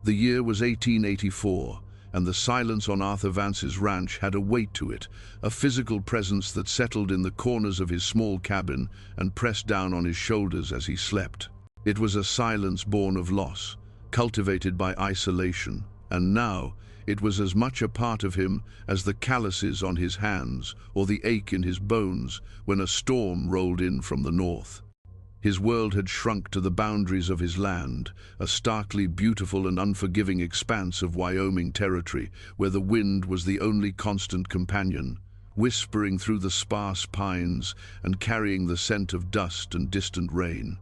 The year was 1884, and the silence on Arthur Vance's ranch had a weight to it, a physical presence that settled in the corners of his small cabin and pressed down on his shoulders as he slept. It was a silence born of loss, cultivated by isolation, and now it was as much a part of him as the calluses on his hands or the ache in his bones when a storm rolled in from the north. His world had shrunk to the boundaries of his land, a starkly beautiful and unforgiving expanse of Wyoming territory, where the wind was the only constant companion, whispering through the sparse pines and carrying the scent of dust and distant rain.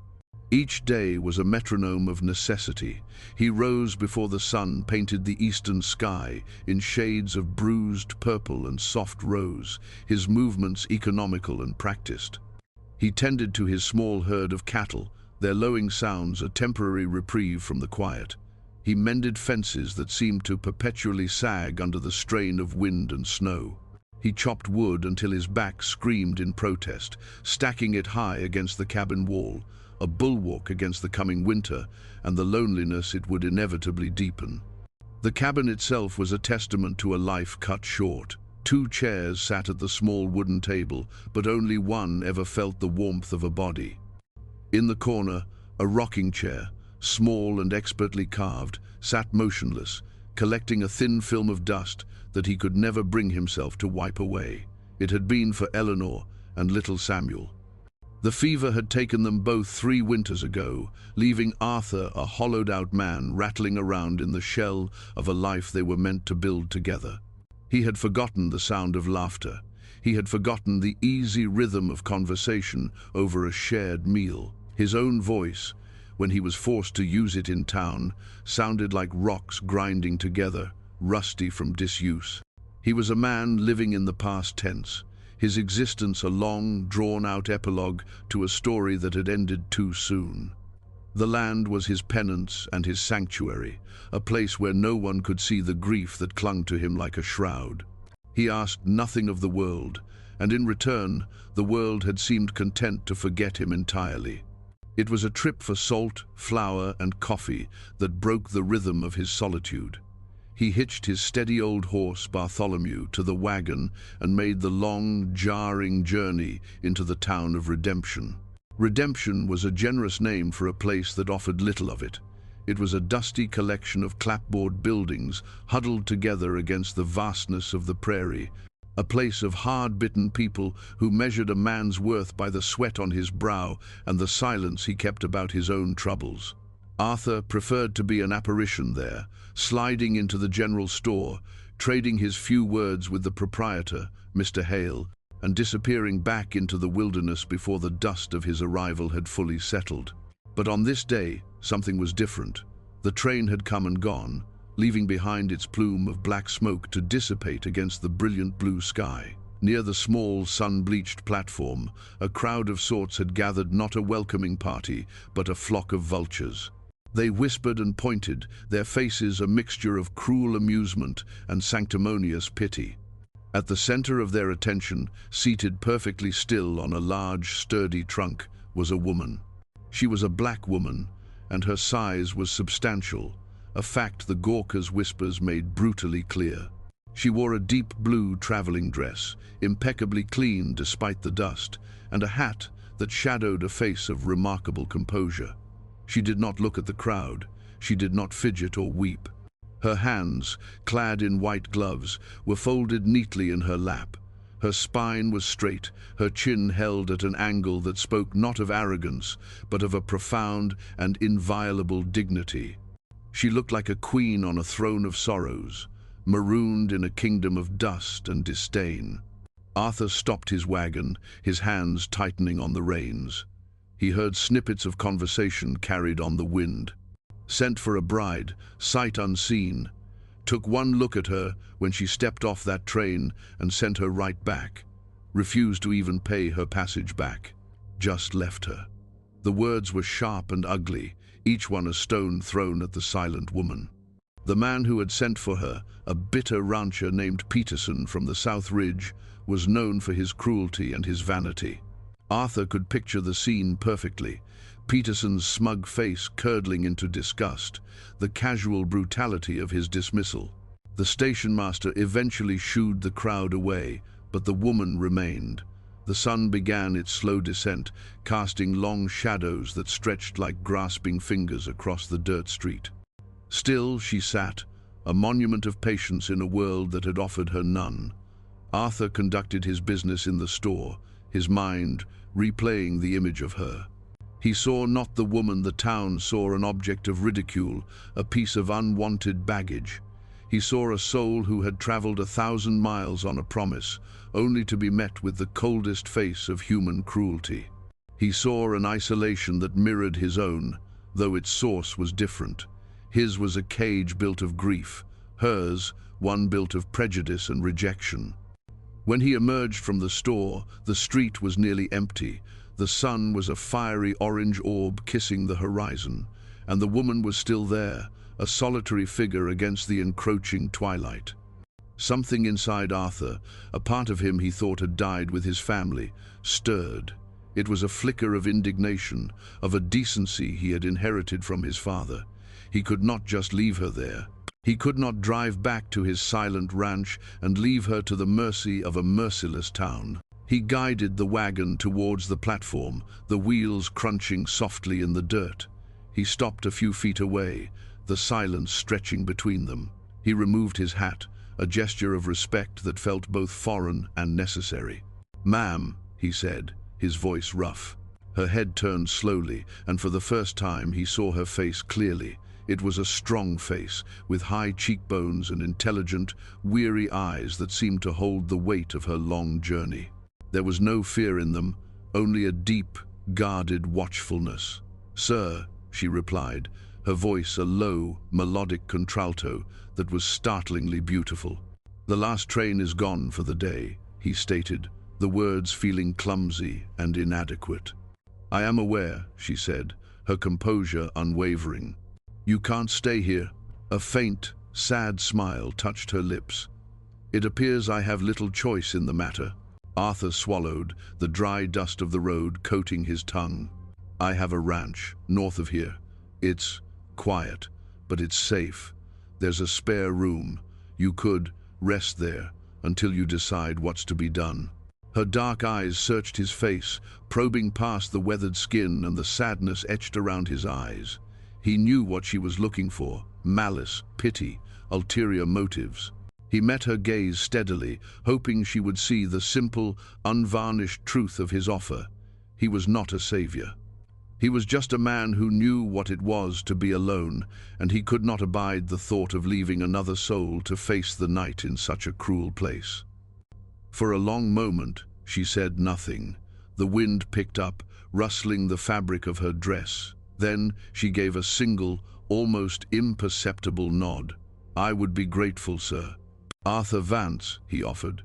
Each day was a metronome of necessity. He rose before the sun painted the eastern sky in shades of bruised purple and soft rose, his movements economical and practiced. He tended to his small herd of cattle, their lowing sounds a temporary reprieve from the quiet. He mended fences that seemed to perpetually sag under the strain of wind and snow. He chopped wood until his back screamed in protest, stacking it high against the cabin wall, a bulwark against the coming winter and the loneliness it would inevitably deepen. The cabin itself was a testament to a life cut short. 2 chairs sat at the small wooden table, but only one ever felt the warmth of a body. In the corner, a rocking chair, small and expertly carved, sat motionless, collecting a thin film of dust that he could never bring himself to wipe away. It had been for Eleanor and little Samuel. The fever had taken them both 3 winters ago, leaving Arthur a hollowed-out man rattling around in the shell of a life they were meant to build together. He had forgotten the sound of laughter. He had forgotten the easy rhythm of conversation over a shared meal. His own voice, when he was forced to use it in town, sounded like rocks grinding together, rusty from disuse. He was a man living in the past tense, his existence a long, drawn-out epilogue to a story that had ended too soon. The land was his penance and his sanctuary, a place where no one could see the grief that clung to him like a shroud. He asked nothing of the world, and in return, the world had seemed content to forget him entirely. It was a trip for salt, flour, and coffee that broke the rhythm of his solitude. He hitched his steady old horse, Bartholomew, to the wagon and made the long, jarring journey into the town of Redemption. Redemption was a generous name for a place that offered little of it. It was a dusty collection of clapboard buildings huddled together against the vastness of the prairie, a place of hard-bitten people who measured a man's worth by the sweat on his brow and the silence he kept about his own troubles. Arthur preferred to be an apparition there, sliding into the general store, trading his few words with the proprietor, Mr. Hale, and disappearing back into the wilderness before the dust of his arrival had fully settled. But on this day, something was different. The train had come and gone, leaving behind its plume of black smoke to dissipate against the brilliant blue sky. Near the small, sun-bleached platform, a crowd of sorts had gathered, not a welcoming party, but a flock of vultures. They whispered and pointed, their faces a mixture of cruel amusement and sanctimonious pity. At the center of their attention, seated perfectly still on a large, sturdy trunk, was a woman. She was a black woman, and her size was substantial, a fact the Gawker's whispers made brutally clear. She wore a deep blue traveling dress, impeccably clean despite the dust, and a hat that shadowed a face of remarkable composure. She did not look at the crowd. She did not fidget or weep. Her hands, clad in white gloves, were folded neatly in her lap. Her spine was straight, her chin held at an angle that spoke not of arrogance, but of a profound and inviolable dignity. She looked like a queen on a throne of sorrows, marooned in a kingdom of dust and disdain. Arthur stopped his wagon, his hands tightening on the reins. He heard snippets of conversation carried on the wind. Sent for a bride, sight unseen. Took one look at her when she stepped off that train and sent her right back. Refused to even pay her passage back. Just left her. The words were sharp and ugly, each one a stone thrown at the silent woman. The man who had sent for her, a bitter rancher named Peterson from the South Ridge, was known for his cruelty and his vanity. Arthur could picture the scene perfectly. Peterson's smug face curdling into disgust, the casual brutality of his dismissal. The station master eventually shooed the crowd away, but the woman remained. The sun began its slow descent, casting long shadows that stretched like grasping fingers across the dirt street. Still she sat, a monument of patience in a world that had offered her none. Arthur conducted his business in the store, his mind replaying the image of her. He saw not the woman the town saw, an object of ridicule, a piece of unwanted baggage. He saw a soul who had traveled 1,000 miles on a promise, only to be met with the coldest face of human cruelty. He saw an isolation that mirrored his own, though its source was different. His was a cage built of grief, hers one built of prejudice and rejection. When he emerged from the store, the street was nearly empty. The sun was a fiery orange orb kissing the horizon, and the woman was still there, a solitary figure against the encroaching twilight. Something inside Arthur, a part of him he thought had died with his family, stirred. It was a flicker of indignation, of a decency he had inherited from his father. He could not just leave her there. He could not drive back to his silent ranch and leave her to the mercy of a merciless town. He guided the wagon towards the platform, the wheels crunching softly in the dirt. He stopped a few feet away, the silence stretching between them. He removed his hat, a gesture of respect that felt both foreign and necessary. "Ma'am," he said, his voice rough. Her head turned slowly, and for the first time he saw her face clearly. It was a strong face, with high cheekbones and intelligent, weary eyes that seemed to hold the weight of her long journey. There was no fear in them, only a deep, guarded watchfulness. "Sir," she replied, her voice a low, melodic contralto that was startlingly beautiful. "The last train is gone for the day," he stated, the words feeling clumsy and inadequate. "I am aware," she said, her composure unwavering. "You can't stay here." A faint, sad smile touched her lips. "It appears I have little choice in the matter." Arthur swallowed, the dry dust of the road coating his tongue. "I have a ranch, north of here. It's quiet, but it's safe. There's a spare room. You could rest there until you decide what's to be done." Her dark eyes searched his face, probing past the weathered skin and the sadness etched around his eyes. He knew what she was looking for: malice, pity, ulterior motives. He met her gaze steadily, hoping she would see the simple, unvarnished truth of his offer. He was not a savior. He was just a man who knew what it was to be alone, and he could not abide the thought of leaving another soul to face the night in such a cruel place. For a long moment, she said nothing. The wind picked up, rustling the fabric of her dress. Then she gave a single, almost imperceptible nod. "I would be grateful, sir." "Arthur Vance," he offered.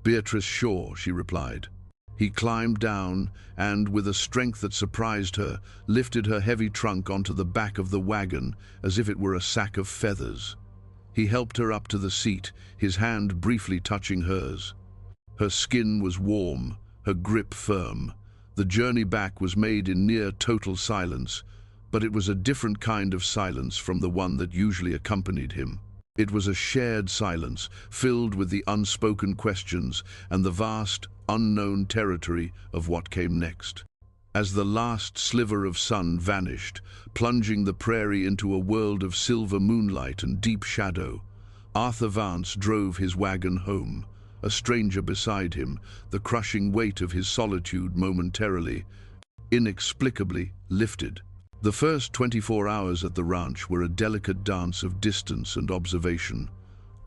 "Beatrice Shaw," she replied. He climbed down and, with a strength that surprised her, lifted her heavy trunk onto the back of the wagon as if it were a sack of feathers. He helped her up to the seat, his hand briefly touching hers. Her skin was warm, her grip firm. The journey back was made in near total silence, but it was a different kind of silence from the one that usually accompanied him. It was a shared silence, filled with the unspoken questions and the vast, unknown territory of what came next. As the last sliver of sun vanished, plunging the prairie into a world of silver moonlight and deep shadow, Arthur Vance drove his wagon home, a stranger beside him, the crushing weight of his solitude momentarily, inexplicably lifted. The first 24 hours at the ranch were a delicate dance of distance and observation.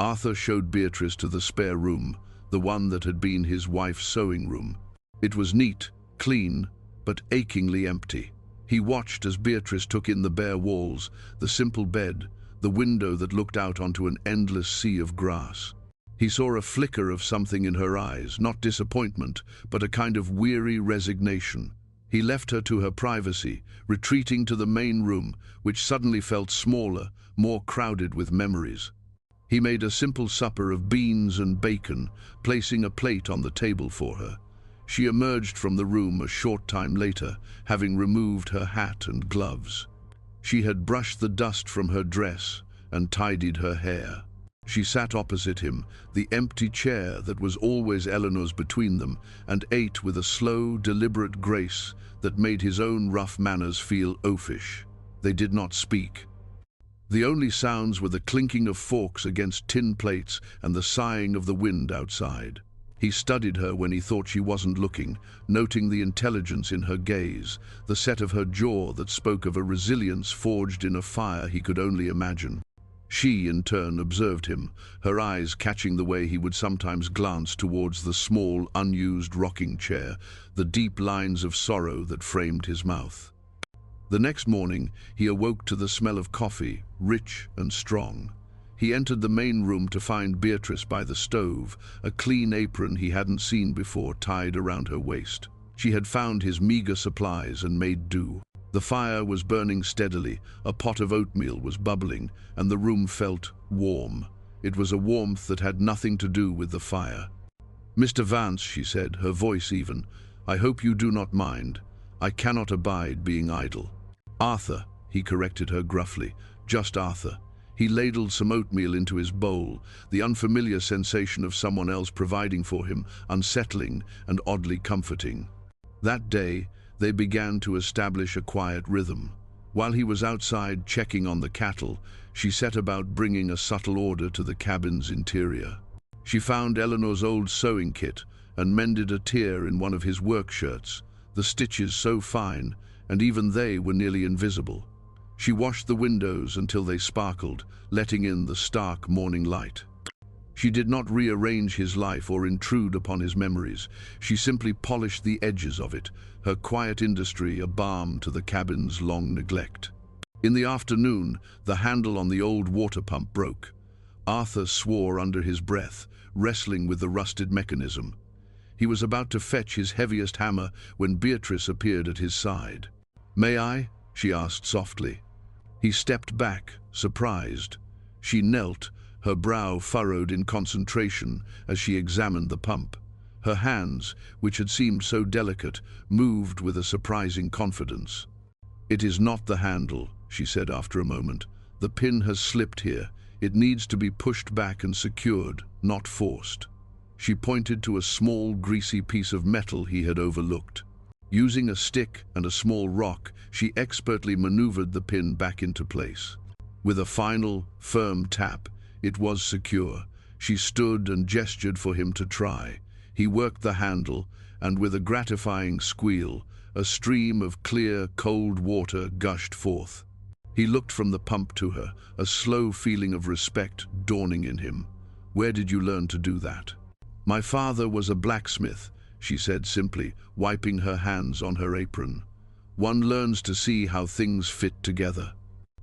Arthur showed Beatrice to the spare room, the one that had been his wife's sewing room. It was neat, clean, but achingly empty. He watched as Beatrice took in the bare walls, the simple bed, the window that looked out onto an endless sea of grass. He saw a flicker of something in her eyes, not disappointment, but a kind of weary resignation. He left her to her privacy, retreating to the main room, which suddenly felt smaller, more crowded with memories. He made a simple supper of beans and bacon, placing a plate on the table for her. She emerged from the room a short time later, having removed her hat and gloves. She had brushed the dust from her dress and tidied her hair. She sat opposite him, the empty chair that was always Eleanor's between them, and ate with a slow, deliberate grace that made his own rough manners feel oafish. They did not speak. The only sounds were the clinking of forks against tin plates and the sighing of the wind outside. He studied her when he thought she wasn't looking, noting the intelligence in her gaze, the set of her jaw that spoke of a resilience forged in a fire he could only imagine. She, in turn, observed him, her eyes catching the way he would sometimes glance towards the small, unused rocking chair, the deep lines of sorrow that framed his mouth. The next morning, he awoke to the smell of coffee, rich and strong. He entered the main room to find Beatrice by the stove, a clean apron he hadn't seen before tied around her waist. She had found his meager supplies and made do. The fire was burning steadily, a pot of oatmeal was bubbling, and the room felt warm. It was a warmth that had nothing to do with the fire. "Mr. Vance," she said, her voice even, "I hope you do not mind. I cannot abide being idle." "Arthur," he corrected her gruffly, "just Arthur." He ladled some oatmeal into his bowl, the unfamiliar sensation of someone else providing for him, unsettling and oddly comforting. That day, they began to establish a quiet rhythm. While he was outside checking on the cattle, she set about bringing a subtle order to the cabin's interior. She found Eleanor's old sewing kit and mended a tear in one of his work shirts, the stitches so fine, and even they were nearly invisible. She washed the windows until they sparkled, letting in the stark morning light. She did not rearrange his life or intrude upon his memories. She simply polished the edges of it, her quiet industry a balm to the cabin's long neglect. In the afternoon, the handle on the old water pump broke. Arthur swore under his breath, wrestling with the rusted mechanism. He was about to fetch his heaviest hammer when Beatrice appeared at his side. "May I?" she asked softly. He stepped back, surprised. She knelt, her brow furrowed in concentration as she examined the pump. Her hands, which had seemed so delicate, moved with a surprising confidence. "It is not the handle," she said after a moment. "The pin has slipped here. It needs to be pushed back and secured, not forced." She pointed to a small, greasy piece of metal he had overlooked. Using a stick and a small rock, she expertly maneuvered the pin back into place. With a final, firm tap, it was secure. She stood and gestured for him to try. He worked the handle, and with a gratifying squeal, a stream of clear, cold water gushed forth. He looked from the pump to her, a slow feeling of respect dawning in him. "Where did you learn to do that?" "My father was a blacksmith," she said simply, wiping her hands on her apron. "One learns to see how things fit together."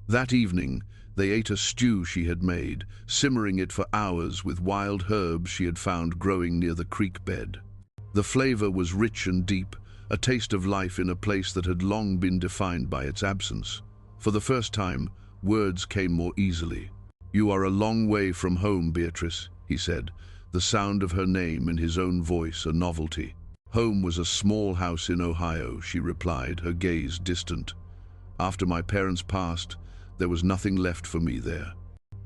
That evening, they ate a stew she had made, simmering it for hours with wild herbs she had found growing near the creek bed. The flavor was rich and deep, a taste of life in a place that had long been defined by its absence. For the first time, words came more easily. "You are a long way from home, Beatrice," he said, the sound of her name in his own voice a novelty. "Home was a small house in Ohio," she replied, her gaze distant. "After my parents passed, there was nothing left for me there.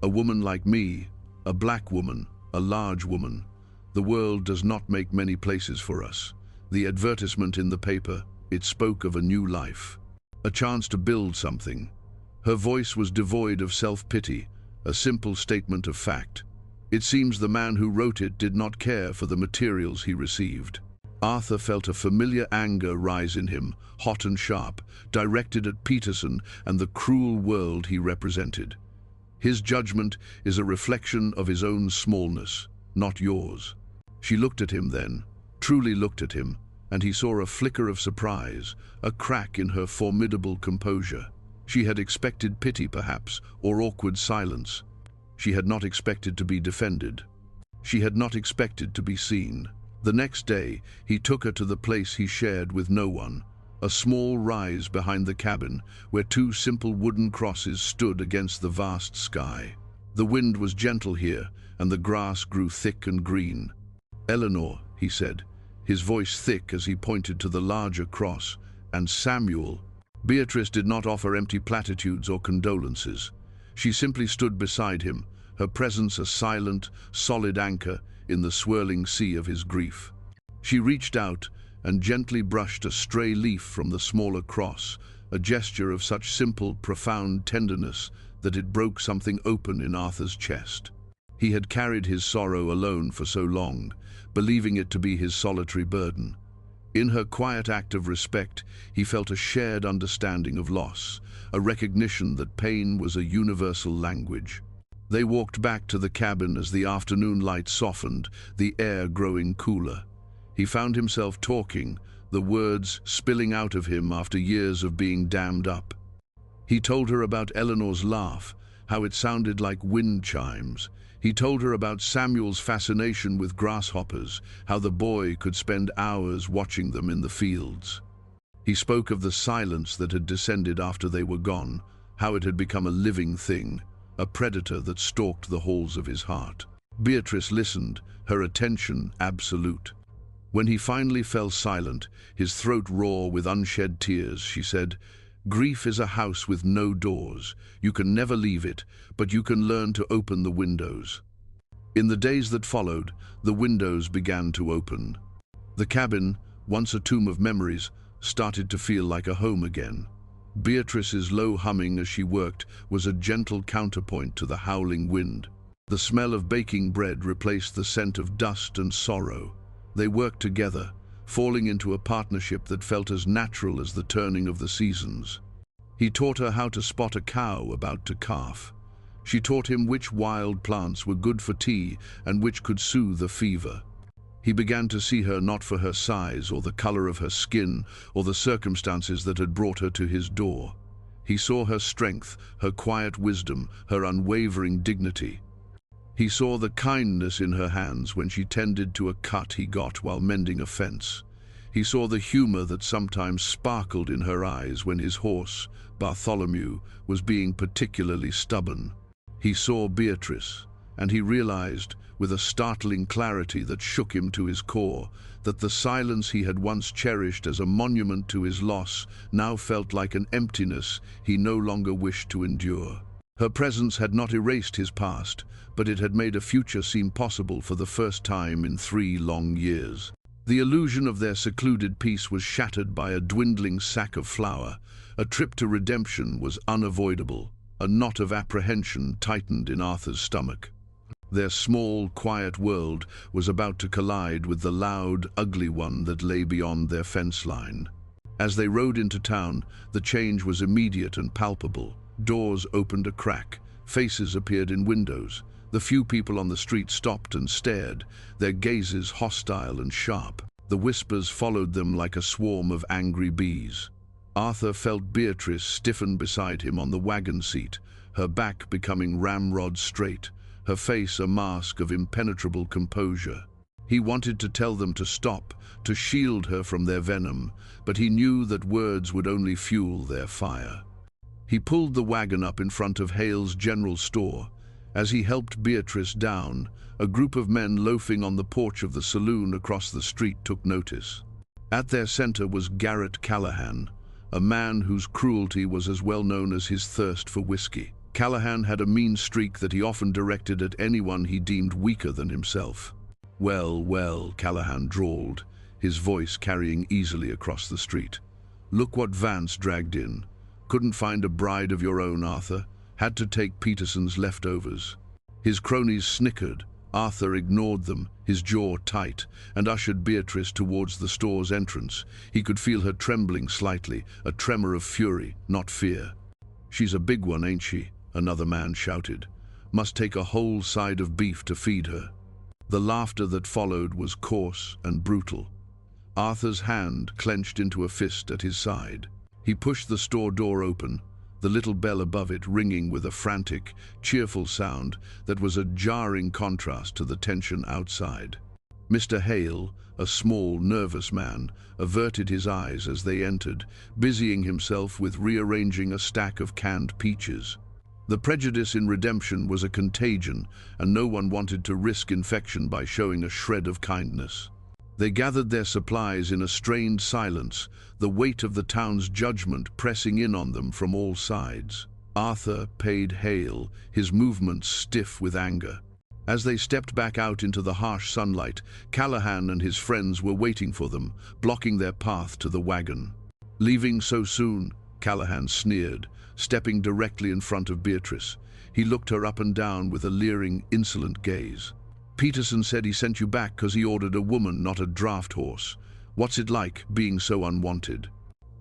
A woman like me, a black woman, a large woman. The world does not make many places for us. The advertisement in the paper, it spoke of a new life. A chance to build something." Her voice was devoid of self-pity, a simple statement of fact. It seems the man who wrote it did not care for the materials he received. Arthur felt a familiar anger rise in him, hot and sharp, directed at Peterson and the cruel world he represented. "His judgment is a reflection of his own smallness, not yours." She looked at him then, truly looked at him, and he saw a flicker of surprise, a crack in her formidable composure. She had expected pity, perhaps, or awkward silence. She had not expected to be defended. She had not expected to be seen. The next day, he took her to the place he shared with no one, a small rise behind the cabin where two simple wooden crosses stood against the vast sky. The wind was gentle here, and the grass grew thick and green. "Eleanor," he said, his voice thick as he pointed to the larger cross. "And Samuel." Beatrice did not offer empty platitudes or condolences. She simply stood beside him, her presence a silent, solid anchor in the swirling sea of his grief. She reached out and gently brushed a stray leaf from the smaller cross, a gesture of such simple, profound tenderness that it broke something open in Arthur's chest. He had carried his sorrow alone for so long, believing it to be his solitary burden. In her quiet act of respect, he felt a shared understanding of loss, a recognition that pain was a universal language. They walked back to the cabin as the afternoon light softened, the air growing cooler. He found himself talking, the words spilling out of him after years of being dammed up. He told her about Eleanor's laugh, how it sounded like wind chimes. He told her about Samuel's fascination with grasshoppers, how the boy could spend hours watching them in the fields. He spoke of the silence that had descended after they were gone, how it had become a living thing, a predator that stalked the halls of his heart. Beatrice listened, her attention absolute. When he finally fell silent, his throat raw with unshed tears, she said, "Grief is a house with no doors. You can never leave it, but you can learn to open the windows." In the days that followed, the windows began to open. The cabin, once a tomb of memories, started to feel like a home again. Beatrice's low humming as she worked was a gentle counterpoint to the howling wind. The smell of baking bread replaced the scent of dust and sorrow. They worked together, falling into a partnership that felt as natural as the turning of the seasons. He taught her how to spot a cow about to calf. She taught him which wild plants were good for tea and which could soothe a fever. He began to see her not for her size or the color of her skin or the circumstances that had brought her to his door. He saw her strength, her quiet wisdom, her unwavering dignity. He saw the kindness in her hands when she tended to a cut he got while mending a fence. He saw the humor that sometimes sparkled in her eyes when his horse, Bartholomew, was being particularly stubborn. He saw Beatrice, and he realized, with a startling clarity that shook him to his core, that the silence he had once cherished as a monument to his loss now felt like an emptiness he no longer wished to endure. Her presence had not erased his past, but it had made a future seem possible for the first time in 3 long years. The illusion of their secluded peace was shattered by a dwindling sack of flour. A trip to redemption was unavoidable. A knot of apprehension tightened in Arthur's stomach. Their small, quiet world was about to collide with the loud, ugly one that lay beyond their fence line. As they rode into town, the change was immediate and palpable. Doors opened a crack, faces appeared in windows. The few people on the street stopped and stared, their gazes hostile and sharp. The whispers followed them like a swarm of angry bees. Arthur felt Beatrice stiffen beside him on the wagon seat, her back becoming ramrod straight, her face a mask of impenetrable composure. He wanted to tell them to stop, to shield her from their venom, but he knew that words would only fuel their fire. He pulled the wagon up in front of Hale's general store. As he helped Beatrice down, a group of men loafing on the porch of the saloon across the street took notice. At their center was Garrett Callahan, a man whose cruelty was as well known as his thirst for whiskey. Callahan had a mean streak that he often directed at anyone he deemed weaker than himself. "Well, well," Callahan drawled, his voice carrying easily across the street. "Look what Vance dragged in. Couldn't find a bride of your own, Arthur. Had to take Peterson's leftovers." His cronies snickered. Arthur ignored them, his jaw tight, and ushered Beatrice towards the store's entrance. He could feel her trembling slightly, a tremor of fury, not fear. "She's a big one, ain't she?" another man shouted. "Must take a whole side of beef to feed her." The laughter that followed was coarse and brutal. Arthur's hand clenched into a fist at his side. He pushed the store door open, the little bell above it ringing with a frantic, cheerful sound that was a jarring contrast to the tension outside. Mr. Hale, a small, nervous man, averted his eyes as they entered, busying himself with rearranging a stack of canned peaches. The prejudice in redemption was a contagion, and no one wanted to risk infection by showing a shred of kindness. They gathered their supplies in a strained silence, the weight of the town's judgment pressing in on them from all sides. Arthur paid hail, his movements stiff with anger. As they stepped back out into the harsh sunlight, Callahan and his friends were waiting for them, blocking their path to the wagon. "Leaving so soon?" Callahan sneered, stepping directly in front of Beatrice. He looked her up and down with a leering, insolent gaze. "Peterson said he sent you back because he ordered a woman, not a draft horse. What's it like, being so unwanted?"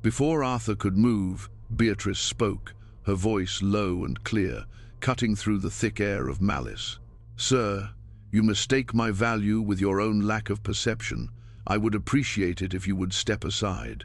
Before Arthur could move, Beatrice spoke, her voice low and clear, cutting through the thick air of malice. "Sir, you mistake my value with your own lack of perception. I would appreciate it if you would step aside."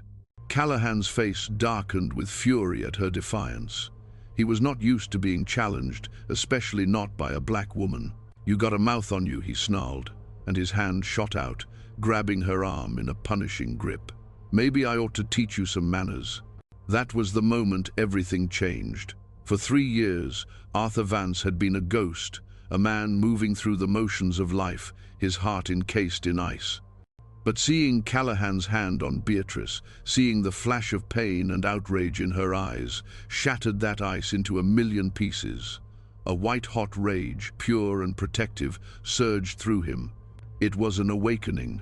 Callahan's face darkened with fury at her defiance. He was not used to being challenged, especially not by a black woman. "You got a mouth on you," he snarled, and his hand shot out, grabbing her arm in a punishing grip. "Maybe I ought to teach you some manners." That was the moment everything changed. For 3 years, Arthur Vance had been a ghost, a man moving through the motions of life, his heart encased in ice. But seeing Callahan's hand on Beatrice, seeing the flash of pain and outrage in her eyes, shattered that ice into a million pieces. A white-hot rage, pure and protective, surged through him. It was an awakening.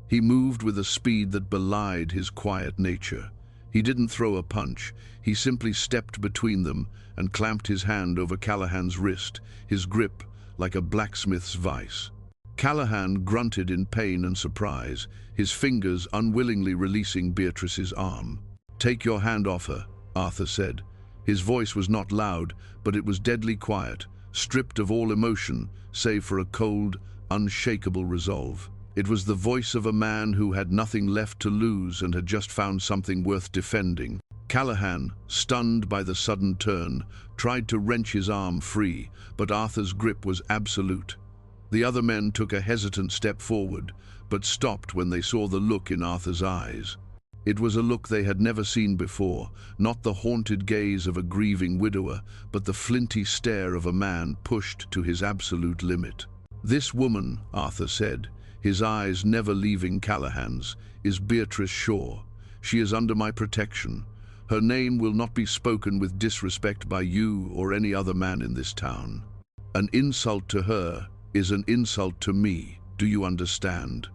He moved with a speed that belied his quiet nature. He didn't throw a punch. He simply stepped between them and clamped his hand over Callahan's wrist, his grip like a blacksmith's vice. Callahan grunted in pain and surprise, his fingers unwillingly releasing Beatrice's arm. "Take your hand off her," Arthur said. His voice was not loud, but it was deadly quiet, stripped of all emotion, save for a cold, unshakable resolve. It was the voice of a man who had nothing left to lose and had just found something worth defending. Callahan, stunned by the sudden turn, tried to wrench his arm free, but Arthur's grip was absolute. The other men took a hesitant step forward, but stopped when they saw the look in Arthur's eyes. It was a look they had never seen before, not the haunted gaze of a grieving widower, but the flinty stare of a man pushed to his absolute limit. "This woman," Arthur said, his eyes never leaving Callahan's, "is Beatrice Shaw. She is under my protection. Her name will not be spoken with disrespect by you or any other man in this town. An insult to her is an insult to me. Do you understand?"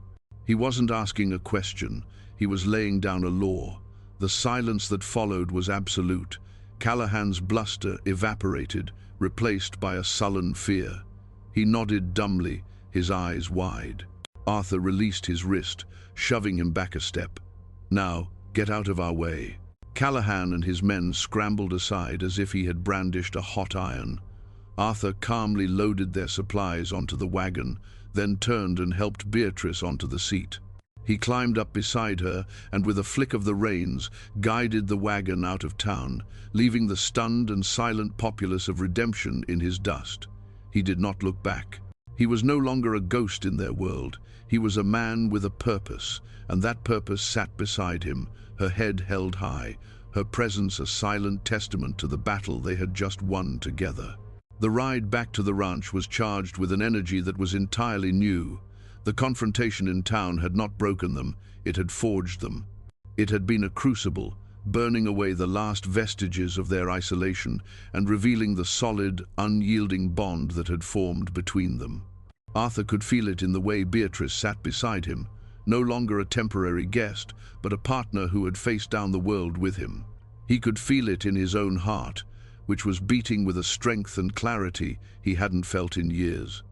He wasn't asking a question. He was laying down a law. The silence that followed was absolute. Callahan's bluster evaporated, replaced by a sullen fear. He nodded dumbly, his eyes wide. Arthur released his wrist, shoving him back a step. "Now, get out of our way." Callahan and his men scrambled aside as if he had brandished a hot iron. Arthur calmly loaded their supplies onto the wagon, then turned and helped Beatrice onto the seat. He climbed up beside her and with a flick of the reins guided the wagon out of town, leaving the stunned and silent populace of Redemption in his dust. He did not look back. He was no longer a ghost in their world. He was a man with a purpose, and that purpose sat beside him, her head held high, her presence a silent testament to the battle they had just won together. The ride back to the ranch was charged with an energy that was entirely new. The confrontation in town had not broken them, it had forged them. It had been a crucible, burning away the last vestiges of their isolation and revealing the solid, unyielding bond that had formed between them. Arthur could feel it in the way Beatrice sat beside him, no longer a temporary guest, but a partner who had faced down the world with him. He could feel it in his own heart, which was beating with a strength and clarity he hadn't felt in years.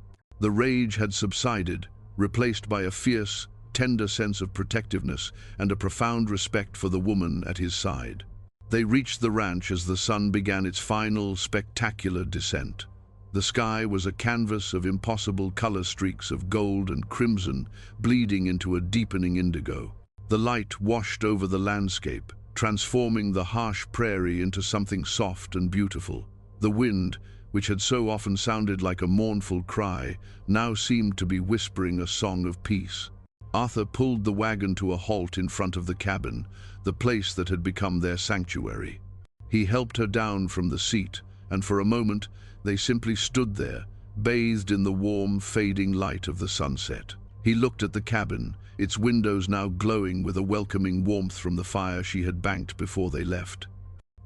The rage had subsided, replaced by a fierce, tender sense of protectiveness and a profound respect for the woman at his side. They reached the ranch as the sun began its final, spectacular descent. The sky was a canvas of impossible color streaks of gold and crimson, bleeding into a deepening indigo. The light washed over the landscape, transforming the harsh prairie into something soft and beautiful. The wind, which had so often sounded like a mournful cry, now seemed to be whispering a song of peace. Arthur pulled the wagon to a halt in front of the cabin, the place that had become their sanctuary. He helped her down from the seat, and for a moment they simply stood there, bathed in the warm, fading light of the sunset. He looked at the cabin, its windows now glowing with a welcoming warmth from the fire she had banked before they left.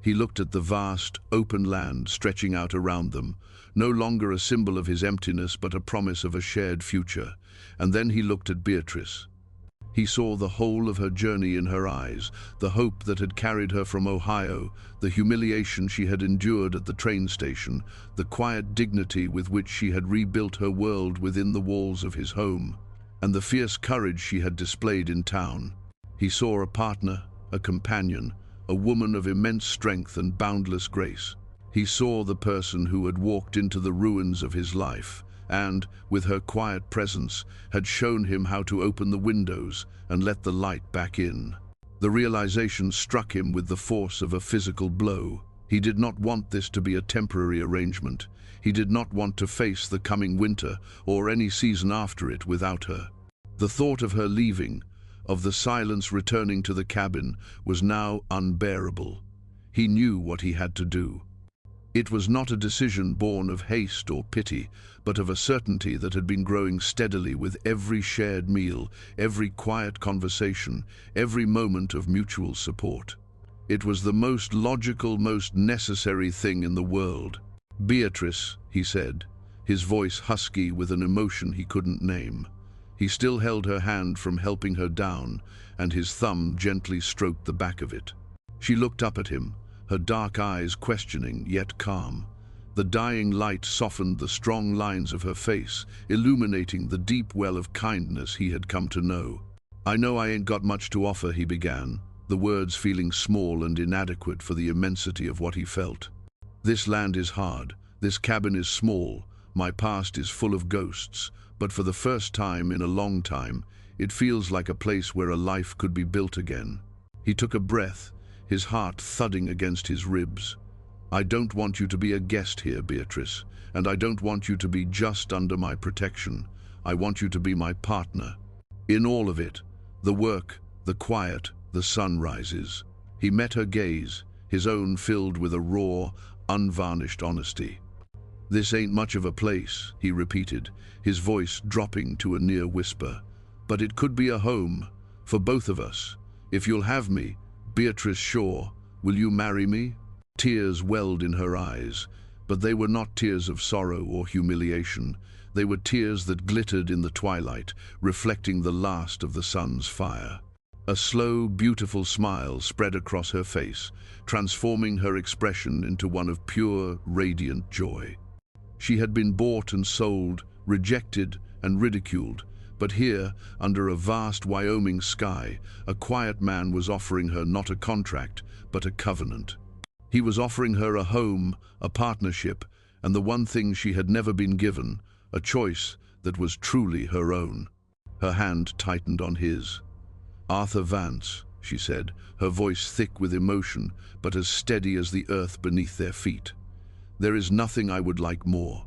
He looked at the vast, open land stretching out around them, no longer a symbol of his emptiness but a promise of a shared future. And then he looked at Beatrice. He saw the whole of her journey in her eyes, the hope that had carried her from Ohio, the humiliation she had endured at the train station, the quiet dignity with which she had rebuilt her world within the walls of his home, and the fierce courage she had displayed in town. He saw a partner, a companion, a woman of immense strength and boundless grace. He saw the person who had walked into the ruins of his life, and, with her quiet presence, had shown him how to open the windows and let the light back in. The realization struck him with the force of a physical blow. He did not want this to be a temporary arrangement. He did not want to face the coming winter or any season after it without her. The thought of her leaving, of the silence returning to the cabin, was now unbearable. He knew what he had to do. It was not a decision born of haste or pity, but of a certainty that had been growing steadily with every shared meal, every quiet conversation, every moment of mutual support. It was the most logical, most necessary thing in the world. "Beatrice," he said, his voice husky with an emotion he couldn't name. He still held her hand from helping her down, and his thumb gently stroked the back of it. She looked up at him, her dark eyes questioning yet calm. The dying light softened the strong lines of her face, illuminating the deep well of kindness he had come to know. "I know I ain't got much to offer," he began, the words feeling small and inadequate for the immensity of what he felt. "This land is hard, this cabin is small, my past is full of ghosts, but for the first time in a long time, it feels like a place where a life could be built again." He took a breath, his heart thudding against his ribs. "I don't want you to be a guest here, Beatrice, and I don't want you to be just under my protection. I want you to be my partner. In all of it, the work, the quiet, the sunrises." He met her gaze, his own filled with a raw, unvarnished honesty. "This ain't much of a place," he repeated, his voice dropping to a near whisper. "But it could be a home, for both of us. If you'll have me, Beatrice Shaw, will you marry me?" Tears welled in her eyes, but they were not tears of sorrow or humiliation. They were tears that glittered in the twilight, reflecting the last of the sun's fire. A slow, beautiful smile spread across her face, transforming her expression into one of pure, radiant joy. She had been bought and sold, rejected and ridiculed, but here, under a vast Wyoming sky, a quiet man was offering her not a contract, but a covenant. He was offering her a home, a partnership, and the one thing she had never been given, a choice that was truly her own. Her hand tightened on his. "Arthur Vance," she said, her voice thick with emotion, but as steady as the earth beneath their feet. "There is nothing I would like more.